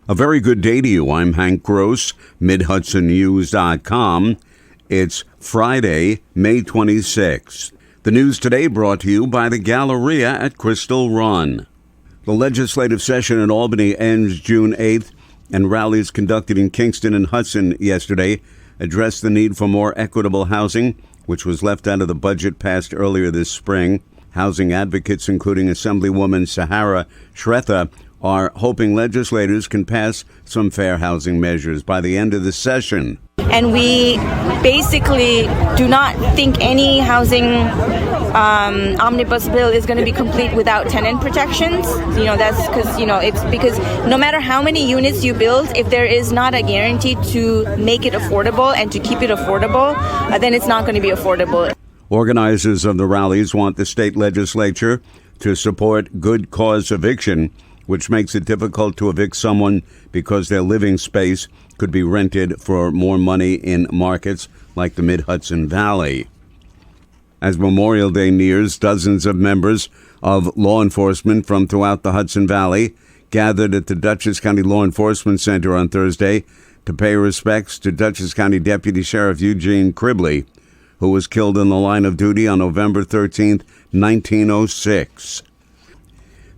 A very good day to you. I'm Hank Gross, MidHudsonNews.com. It's Friday, May 26th. The news today brought to you by the Galleria at Crystal Run. The legislative session in Albany ends June 8th, and rallies conducted in Kingston and Hudson yesterday addressed the need for more equitable housing, which was left out of the budget passed earlier this spring. Housing advocates, including Assemblywoman Sahara Shretha, are hoping legislators can pass some fair housing measures by the end of the session. And we basically do not think any housing omnibus bill is going to be complete without tenant protections. That's because no matter how many units you build, if there is not a guarantee to make it affordable and to keep it affordable, then it's not going to be affordable. Organizers of the rallies want the state legislature to support good cause eviction, which makes it difficult to evict someone because their living space could be rented for more money in markets like the Mid-Hudson Valley. As Memorial Day nears, dozens of members of law enforcement from throughout the Hudson Valley gathered at the Dutchess County Law Enforcement Center on Thursday to pay respects to Dutchess County Deputy Sheriff Eugene Cribley, who was killed in the line of duty on November 13, 1906.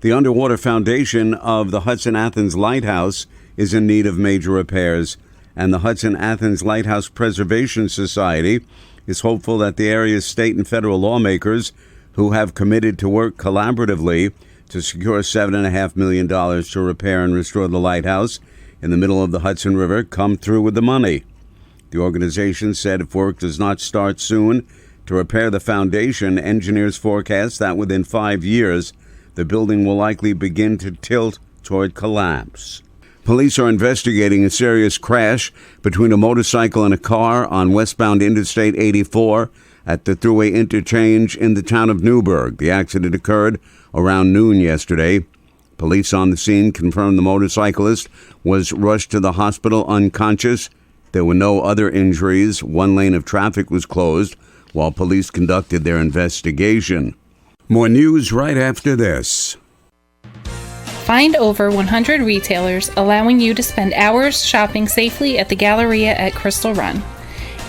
The underwater foundation of the Hudson-Athens Lighthouse is in need of major repairs, and the Hudson-Athens Lighthouse Preservation Society is hopeful that the area's state and federal lawmakers, who have committed to work collaboratively to secure $7.5 million to repair and restore the lighthouse in the middle of the Hudson River, come through with the money. The organization said if work does not start soon to repair the foundation, engineers forecast that within 5 years, the building will likely begin to tilt toward collapse. Police are investigating a serious crash between a motorcycle and a car on westbound Interstate 84 at the Thruway interchange in the town of Newburgh. The accident occurred around noon yesterday. Police on the scene confirmed the motorcyclist was rushed to the hospital unconscious. There were no other injuries. One lane of traffic was closed while police conducted their investigation. More news right after this. Find over 100 retailers allowing you to spend hours shopping safely at the Galleria at Crystal Run.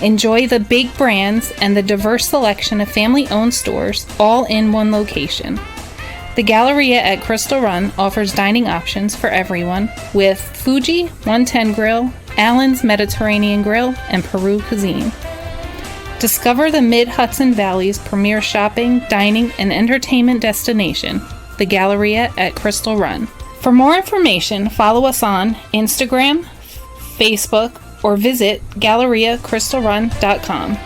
Enjoy the big brands and the diverse selection of family-owned stores all in one location. The Galleria at Crystal Run offers dining options for everyone with Fuji 110 Grill, Allen's Mediterranean Grill, and Peru Cuisine. Discover the Mid-Hudson Valley's premier shopping, dining, and entertainment destination, the Galleria at Crystal Run. For more information, follow us on Instagram, Facebook, or visit GalleriaCrystalRun.com.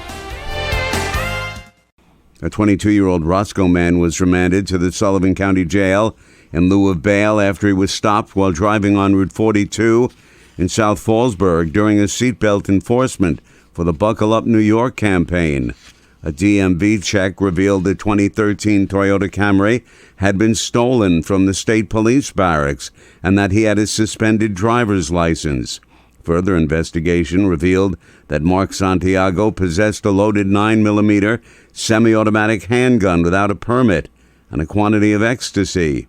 A 22-year-old Roscoe man was remanded to the Sullivan County Jail in lieu of bail after he was stopped while driving on Route 42 in South Fallsburg during a seatbelt enforcement for the Buckle Up New York campaign. A DMV check revealed the 2013 Toyota Camry had been stolen from the state police barracks and that he had a suspended driver's license. Further investigation revealed that Mark Santiago possessed a loaded 9mm semi-automatic handgun without a permit and a quantity of ecstasy.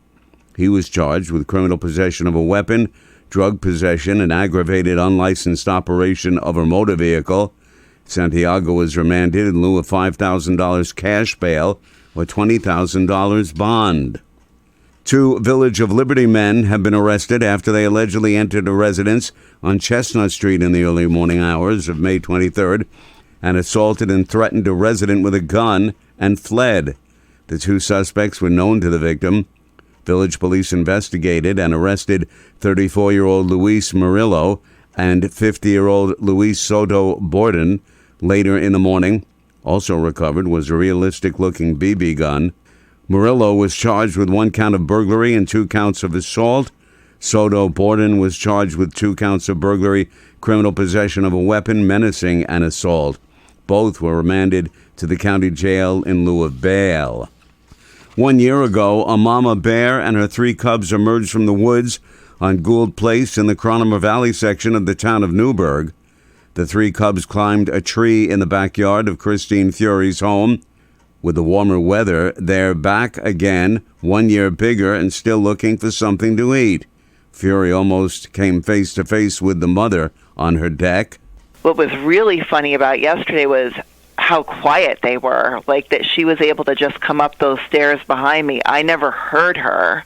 He was charged with criminal possession of a weapon, drug possession, and aggravated unlicensed operation of a motor vehicle. Santiago was remanded in lieu of $5,000 cash bail or $20,000 bond. 2 Village of Liberty men have been arrested after they allegedly entered a residence on Chestnut Street in the early morning hours of May 23rd and assaulted and threatened a resident with a gun and fled. The 2 suspects were known to the victim. Village police investigated and arrested 34-year-old Luis Murillo and 50-year-old Luis Soto Borden. Later in the morning, also recovered was a realistic-looking BB gun. Murillo was charged with 1 count of burglary and 2 counts of assault. Soto Borden was charged with 2 counts of burglary, criminal possession of a weapon, menacing, and assault. Both were remanded to the county jail in lieu of bail. 1 year ago, a mama bear and her 3 cubs emerged from the woods on Gould Place in the Cronomer Valley section of the town of Newburgh. The 3 cubs climbed a tree in the backyard of Christine Fury's home. With the warmer weather, they're back again, 1 year bigger and still looking for something to eat. Fury almost came face to face with the mother on her deck. What was really funny about yesterday was how quiet they were, like that she was able to just come up those stairs behind me. I never heard her,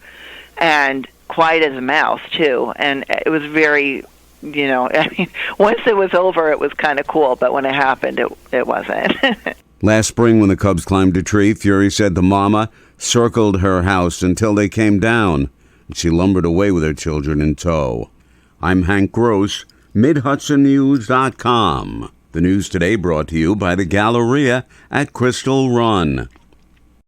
and quiet as a mouse, too. And it was very, I mean, once it was over, it was kind of cool, but when it happened, it wasn't. Last spring, when the cubs climbed a tree, Fury said the mama circled her house until they came down, and she lumbered away with her children in tow. I'm Hank Gross, MidHudsonNews.com. The news today brought to you by the Galleria at Crystal Run.